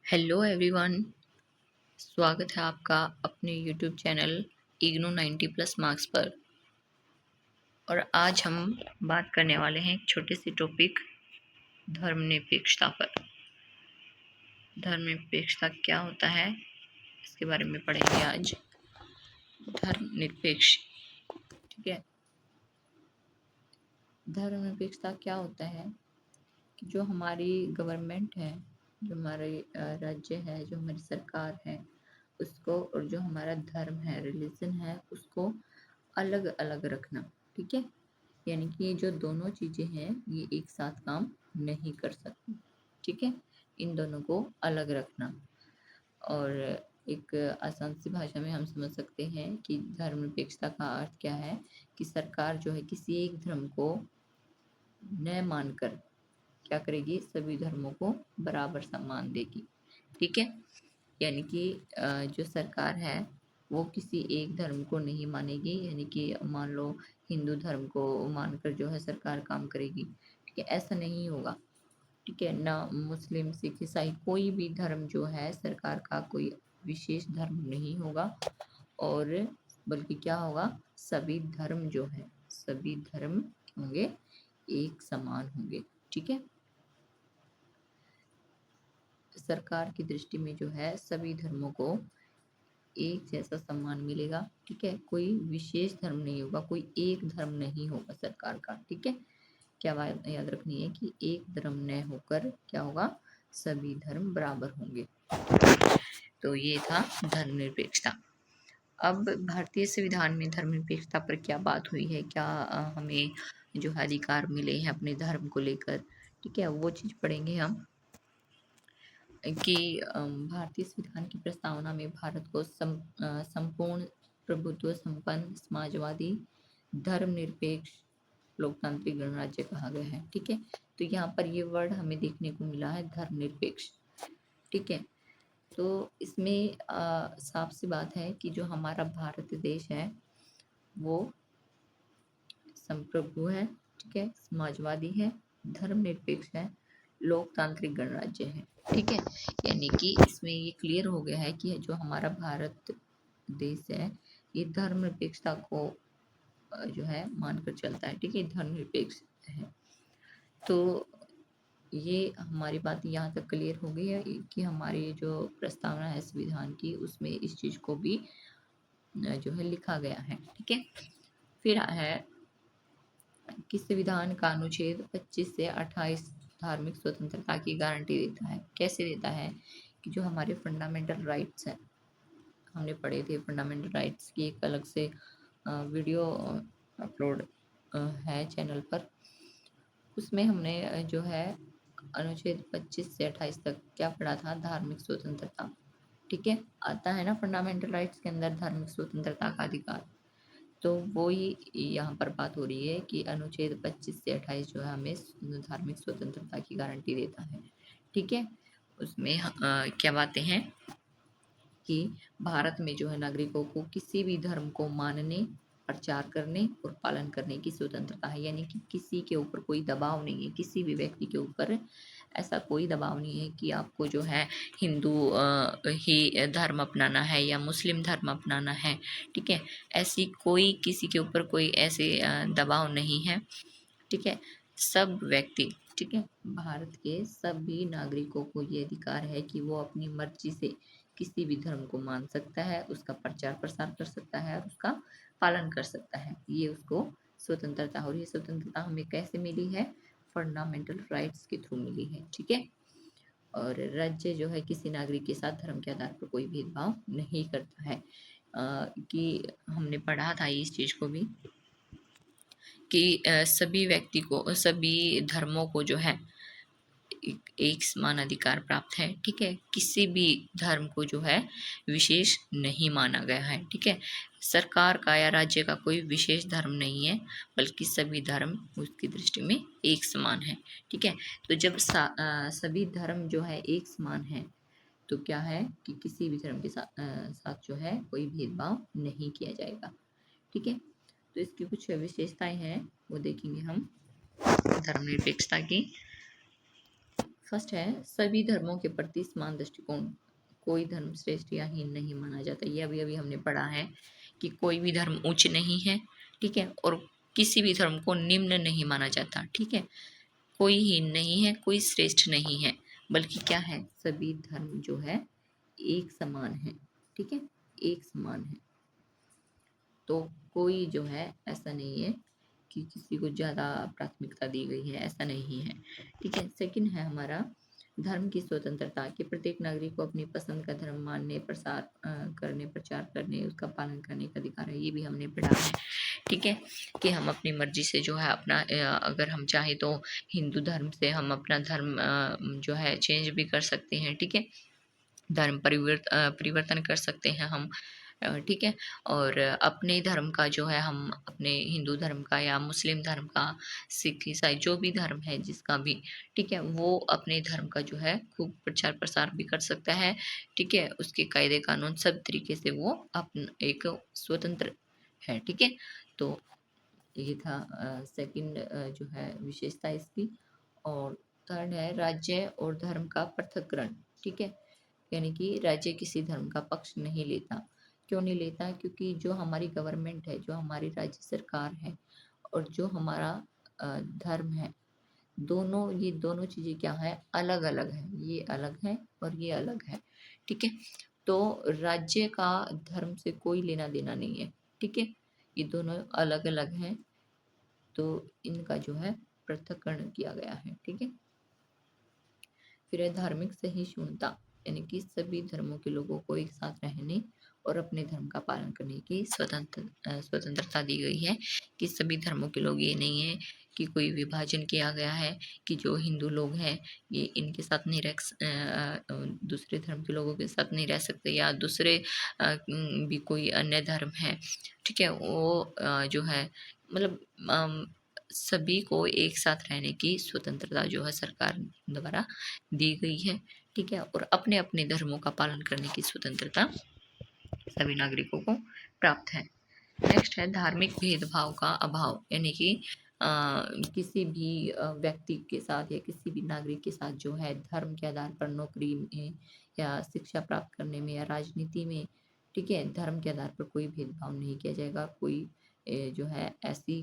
Hello everyone. स्वागत है आपका अपने YouTube channel IGNOU 90 plus marks पर। और आज हम बात करने वाले हैं एक छोटे से टॉपिक धर्मनिरपेक्षता पर। धर्मनिरपेक्षता क्या होता है इसके बारे में पढ़ेंगे आज। धर्मनिरपेक्ष, ठीक है। धर्मनिरपेक्षता क्या होता है कि जो हमारी गवर्नमेंट है, जो हमारे राज्य है, जो हमारी सरकार है, उसको और जो हमारा धर्म है, रिलीजन है, उसको अलग अलग रखना, ठीक है। यानी कि ये जो दोनों चीजें हैं ये एक साथ काम नहीं कर सकती, ठीक है। इन दोनों को अलग रखना। और एक आसान सी भाषा में हम समझ सकते हैं कि धर्मनिरपेक्षता का अर्थ क्या है कि सरकार जो है किसी एक धर्म को न मानकर क्या करेगी, सभी धर्मों को बराबर सम्मान देगी, ठीक है। यानी कि जो सरकार है वो किसी एक धर्म को नहीं मानेगी। यानी कि मान लो हिंदू धर्म को मानकर जो है सरकार काम करेगी, ठीक है, ऐसा नहीं होगा, ठीक है ना। मुस्लिम, सिख, ईसाई कोई भी धर्म जो है सरकार का कोई विशेष धर्म नहीं होगा। और बल्कि क्या होगा, सभी धर्म जो है, सभी धर्म होंगे एक समान होंगे, ठीक है। सरकार की दृष्टि में जो है सभी धर्मों को एक जैसा सम्मान मिलेगा, ठीक है। कोई विशेष धर्म नहीं होगा, कोई एक धर्म नहीं होगा सरकार का, ठीक है। क्या बात याद रखनी है कि एक धर्म न होकर क्या होगा, सभी धर्म बराबर होंगे। तो ये था धर्मनिरपेक्षता। अब भारतीय संविधान में धर्मनिरपेक्षता पर क्या बात हुई है, क्या हमें जो है अधिकार मिले हैं अपने धर्म को लेकर, ठीक है, वो चीज पढ़ेंगे हम। कि भारतीय संविधान की प्रस्तावना में भारत को संपूर्ण प्रभुत्व संपन्न समाजवादी धर्मनिरपेक्ष लोकतांत्रिक गणराज्य कहा गया है, ठीक है। तो यहाँ पर ये वर्ड हमें देखने को मिला है, धर्मनिरपेक्ष, ठीक है। तो इसमें साफ सी बात है कि जो हमारा भारत देश है वो संप्रभु है, ठीक है, समाजवादी है, धर्मनिरपेक्ष है, लोकतांत्रिक गणराज्य है, ठीक है। यानी कि इसमें ये क्लियर हो गया है कि जो हमारा भारत देश है ये धर्मनिरपेक्षता को जो है मानकर चलता है, ठीक है, धर्मनिरपेक्ष है। तो ये हमारी बात यहाँ तक क्लियर हो गई है कि हमारी जो प्रस्तावना है संविधान की उसमें इस चीज को भी जो है लिखा गया है, ठीक है। फिर है कि संविधान का अनुच्छेद 25 से 28 धार्मिक स्वतंत्रता की गारंटी देता है। कैसे देता है कि जो हमारे फंडामेंटल राइट्स हैं, हमने पढ़े थे फंडामेंटल राइट्स की एक अलग से वीडियो अपलोड है चैनल पर। उसमें हमने जो है अनुच्छेद 25 से 28 तक क्या पढ़ा था, धार्मिक स्वतंत्रता, ठीक है। आता है ना फंडामेंटल राइट्स के अंदर धार्मिक स्वतंत्रता का अधिकार। तो वो ही यहाँ पर बात हो रही है कि अनुच्छेद 25 से 28 जो है हमें धार्मिक स्वतंत्रता की गारंटी देता है, ठीक है। उसमें क्या बातें हैं कि भारत में जो है नागरिकों को किसी भी धर्म को मानने, प्रचार करने और पालन करने की स्वतंत्रता है। यानी कि किसी के ऊपर कोई दबाव नहीं है, किसी भी व्यक्ति के ऊपर ऐसा कोई दबाव नहीं है कि आपको जो है हिंदू ही धर्म अपनाना है या मुस्लिम धर्म अपनाना है, ठीक है। ऐसी कोई किसी के ऊपर कोई ऐसे दबाव नहीं है, ठीक है। सब व्यक्ति, ठीक है, भारत के सभी नागरिकों को ये अधिकार है कि वो अपनी मर्जी से किसी भी धर्म को मान सकता है, उसका प्रचार प्रसार कर सकता है और उसका पालन कर सकता है। ये उसको स्वतंत्रता, और ये स्वतंत्रता हमें कैसे मिली है, फंडामेंटल राइट्स के थ्रू मिली है, ठीक है। और राज्य जो है किसी नागरिक के साथ धर्म के आधार पर कोई भेदभाव नहीं करता है। कि हमने पढ़ा था इस चीज को भी कि सभी व्यक्ति को, सभी धर्मों को जो है एक समान अधिकार प्राप्त है, ठीक है। किसी भी धर्म को जो है विशेष नहीं माना गया है, ठीक है। सरकार का या राज्य का कोई विशेष धर्म नहीं है, बल्कि सभी धर्म उसकी दृष्टि में एक समान है, ठीक है। तो जब सभी धर्म जो है एक समान है तो क्या है कि किसी भी धर्म के साथ जो है कोई भेदभाव नहीं किया जाएगा, ठीक है। तो इसकी कुछ विशेषताएं हैं वो देखेंगे हम धर्मनिरपेक्षता की। फर्स्ट है सभी धर्मों के प्रति समान दृष्टिकोण, कोई धर्म श्रेष्ठ या हीन नहीं माना जाता। ये अभी अभी हमने पढ़ा है कि कोई भी धर्म उच्च नहीं है, ठीक है, और किसी भी धर्म को निम्न नहीं माना जाता, ठीक है। कोई हीन नहीं है, कोई श्रेष्ठ नहीं है, बल्कि क्या है, सभी धर्म जो है एक समान है, ठीक है, एक समान है। तो कोई जो है ऐसा नहीं है कि किसी को ज़्यादा प्राथमिकता दी गई है, ऐसा नहीं है, ठीक है। सेकंड है हमारा धर्म की स्वतंत्रता, कि प्रत्येक नागरिक को अपनी पसंद का धर्म मानने, प्रसार करने, प्रचार करने, उसका पालन करने का अधिकार है। ये भी हमने पढ़ा है, ठीक है, कि हम अपनी मर्जी से जो है अपना अगर हम चाहे तो हिंदू धर्म से हम अपना धर्म जो है चेंज भी कर सकते हैं, ठीक है, धर्म परिवर्तन कर सकते हैं हम, ठीक है। और अपने धर्म का जो है हम अपने हिंदू धर्म का या मुस्लिम धर्म का, सिख ईसाई जो भी धर्म है जिसका भी, ठीक है, वो अपने धर्म का जो है खूब प्रचार प्रसार भी कर सकता है, ठीक है। उसके कायदे कानून सब तरीके से वो अपन एक स्वतंत्र है, ठीक है। तो ये था सेकंड जो है विशेषता इसकी। और थर्ड है राज्य और धर्म का पृथक्करण, ठीक है, यानी कि राज्य किसी धर्म का पक्ष नहीं लेता। क्यों नहीं लेता? क्योंकि जो हमारी गवर्नमेंट है, जो हमारी राज्य सरकार है और जो हमारा धर्म है, दोनों, ये दोनों चीज़ें क्या है, अलग अलग है। ये अलग है और ये अलग है, ठीक है। तो राज्य का धर्म से कोई लेना देना नहीं है, ठीक है, ये दोनों अलग अलग हैं, तो इनका जो है पृथक्करण किया गया है, ठीक है। फिर है धार्मिक सहिष्णुता, यानी कि सभी धर्मों के लोगों को एक साथ रहने और अपने धर्म का पालन करने की स्वतंत्रता दी गई है, कि सभी धर्मों के लोग, ये नहीं है कि कोई विभाजन किया गया है कि जो हिंदू लोग हैं ये इनके साथ नहीं दूसरे धर्म के लोगों के साथ नहीं रह सकते, या दूसरे भी कोई अन्य धर्म है, ठीक है, वो जो है मतलब सभी को एक साथ रहने की स्वतंत्रता जो है सरकार द्वारा दी गई है, ठीक है, और अपने अपने धर्मों का पालन करने की स्वतंत्रता सभी नागरिकों को प्राप्त है। नेक्स्ट है धार्मिक भेदभाव का अभाव, यानी कि किसी भी व्यक्ति के साथ या किसी भी नागरिक के साथ जो है धर्म के आधार पर नौकरी में या शिक्षा प्राप्त करने में या राजनीति में, ठीक है, धर्म के आधार पर कोई भेदभाव नहीं किया जाएगा। कोई जो है ऐसी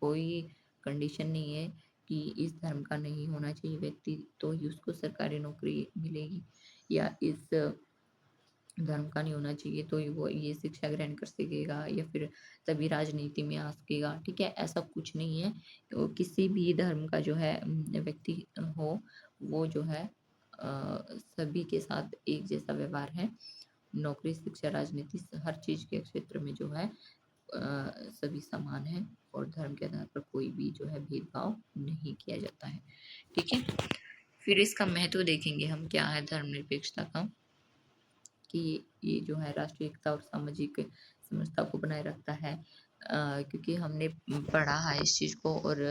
कोई कंडीशन नहीं है कि इस धर्म का नहीं होना चाहिए व्यक्ति तो ही उसको सरकारी नौकरी मिलेगी, या इस धर्म का नहीं होना चाहिए तो ही वो ये शिक्षा ग्रहण कर सकेगा या फिर तभी राजनीति में आ सकेगा, ठीक है, ऐसा कुछ नहीं है। तो किसी भी धर्म का जो है व्यक्ति हो, वो जो है सभी के साथ एक जैसा व्यवहार है। नौकरी, शिक्षा, राजनीति, हर चीज़ के क्षेत्र में जो है सभी समान हैं और धर्म के आधार पर कोई भी जो है भेदभाव नहीं किया जाता है, ठीक है। फिर इसका महत्व देखेंगे हम, क्या है धर्मनिरपेक्षता का, कि ये जो है राष्ट्रीय एकता और सामाजिक समरसता को बनाए रखता है, क्योंकि हमने पढ़ा है इस चीज़ को और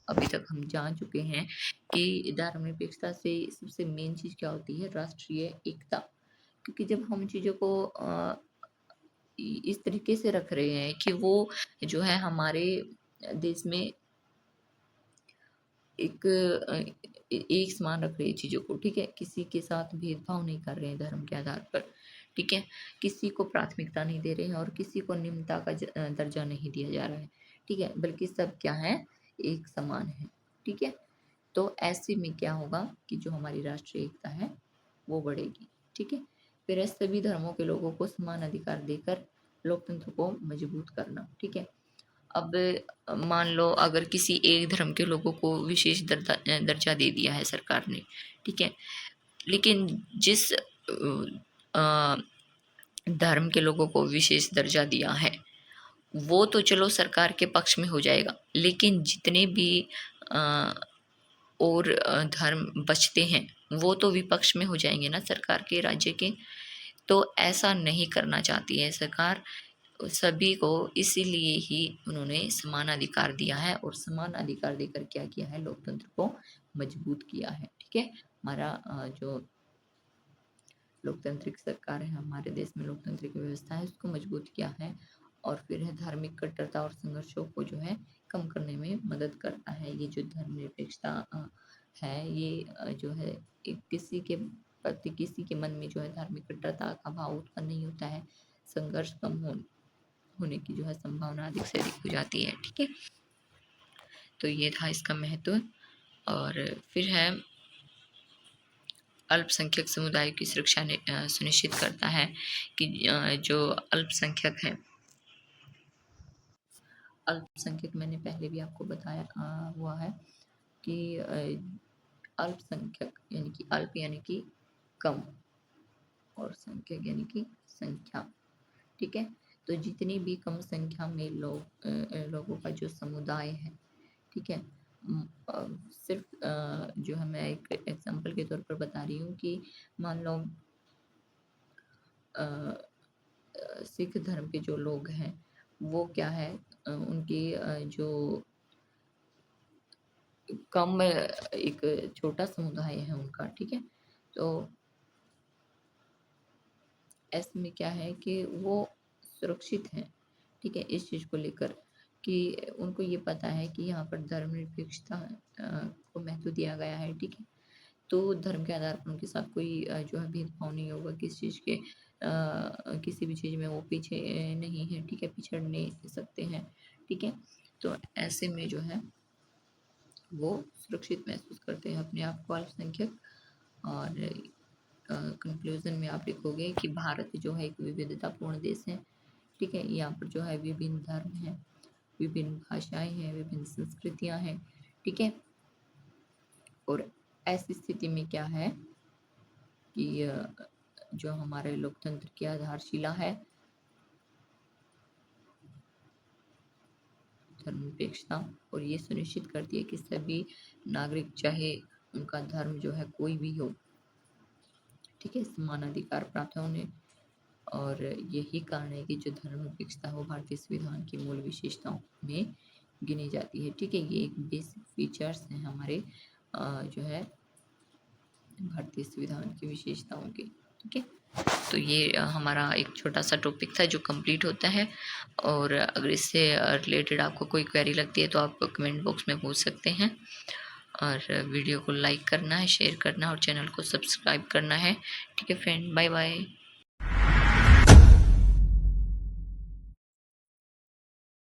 अभी तक हम जान चुके हैं कि धर्मनिरपेक्षता से सबसे मेन चीज़ क्या होती है, राष्ट्रीय एकता। क्योंकि जब हम चीज़ों को इस तरीके से रख रहे हैं कि वो जो है हमारे देश में एक एक समान रख रहे हैं चीज़ों को, ठीक है, किसी के साथ भेदभाव नहीं कर रहे हैं धर्म के आधार पर, ठीक है, किसी को प्राथमिकता नहीं दे रहे हैं और किसी को निम्नता का दर्जा नहीं दिया जा रहा है, ठीक है, बल्कि सब क्या है, एक समान है, ठीक है। तो ऐसे में क्या होगा कि जो हमारी राष्ट्रीय एकता है वो बढ़ेगी, ठीक है। फिर है सभी धर्मों के लोगों को समान अधिकार देकर लोकतंत्र को मजबूत करना, ठीक है। अब मान लो अगर किसी एक धर्म के लोगों को विशेष दर्जा दे दिया है सरकार ने, ठीक है, लेकिन जिस धर्म के लोगों को विशेष दर्जा दिया है वो तो चलो सरकार के पक्ष में हो जाएगा, लेकिन जितने भी और धर्म बचते हैं वो तो विपक्ष में हो जाएंगे ना सरकार के, राज्य के। तो ऐसा नहीं करना चाहती है सरकार, सभी को इसीलिए ही उन्होंने समान अधिकार दिया है और समान अधिकार देकर क्या किया है, लोकतंत्र को मजबूत किया है, ठीक है। हमारा जो लोकतांत्रिक सरकार है, हमारे देश में लोकतांत्रिक व्यवस्था है, उसको मजबूत किया है। और फिर है धार्मिक कट्टरता और संघर्षों को जो है कम करने में मदद करता है। ये जो धर्मनिरपेक्षता है ये जो है किसी के प्रति किसी के मन में जो है धार्मिक कट्टरता का भाव उत्पन्न नहीं होता है, संघर्ष कम होने की जो है संभावना अधिक से अधिक हो जाती है। ठीक है, तो ये था इसका महत्व। और फिर है अल्पसंख्यक समुदाय की सुरक्षा सुनिश्चित करता है कि जो अल्पसंख्यक है, अल्पसंख्यक मैंने पहले भी आपको बताया हुआ है कि अल्पसंख्यक यानी कि अल्प यानी कि कम और संख्यक यानी कि संख्या। ठीक है, तो जितनी भी कम संख्या में लोगों का जो समुदाय है, ठीक है, सिर्फ जो है मैं एक एग्जांपल के तौर पर बता रही हूँ कि मान लो सिख धर्म के जो लोग हैं वो क्या है, उनकी जो कम एक छोटा समुदाय है उनका। ठीक है, तो ऐसे में क्या है कि वो सुरक्षित हैं। ठीक है, इस चीज़ को लेकर कि उनको ये पता है कि यहाँ पर धर्मनिरपेक्षता को महत्व दिया गया है। ठीक है, तो धर्म के आधार पर उनके साथ कोई जो है भेदभाव नहीं होगा, किसी चीज़ के किसी भी चीज़ में वो पीछे नहीं है। ठीक है, पिछड़ नहीं सकते हैं। ठीक है, तो ऐसे में जो है वो सुरक्षित महसूस करते हैं अपने आप को अल्पसंख्यक। और कंक्लूजन में आप लिखोगे कि भारत जो है एक विविधतापूर्ण देश है। ठीक है, यहाँ पर जो है विभिन्न धर्म हैं, विभिन्न भाषाएं हैं, विभिन्न संस्कृतियां हैं। ठीक है, और ऐसी स्थिति में क्या है कि जो हमारे लोकतंत्र की आधारशिला है धर्मनिरपेक्षता, और ये सुनिश्चित करती है कि सभी नागरिक चाहे उनका धर्म जो है कोई भी हो, ठीक है, समान अधिकार प्राप्त होने। और यही कारण है कि जो धर्मनिरपेक्षता हो भारतीय संविधान की मूल विशेषताओं में गिनी जाती है। ठीक है, ये एक बेसिक फीचर्स हैं हमारे जो है भारतीय संविधान की विशेषताओं के। ठीक है, तो ये हमारा एक छोटा सा टॉपिक था जो कंप्लीट होता है। और अगर इससे रिलेटेड आपको कोई क्वेरी लगती है तो आप कमेंट बॉक्स में पूछ सकते हैं। और वीडियो को लाइक करना है, शेयर करना और चैनल को सब्सक्राइब करना है। ठीक है फ्रेंड, बाय बाय।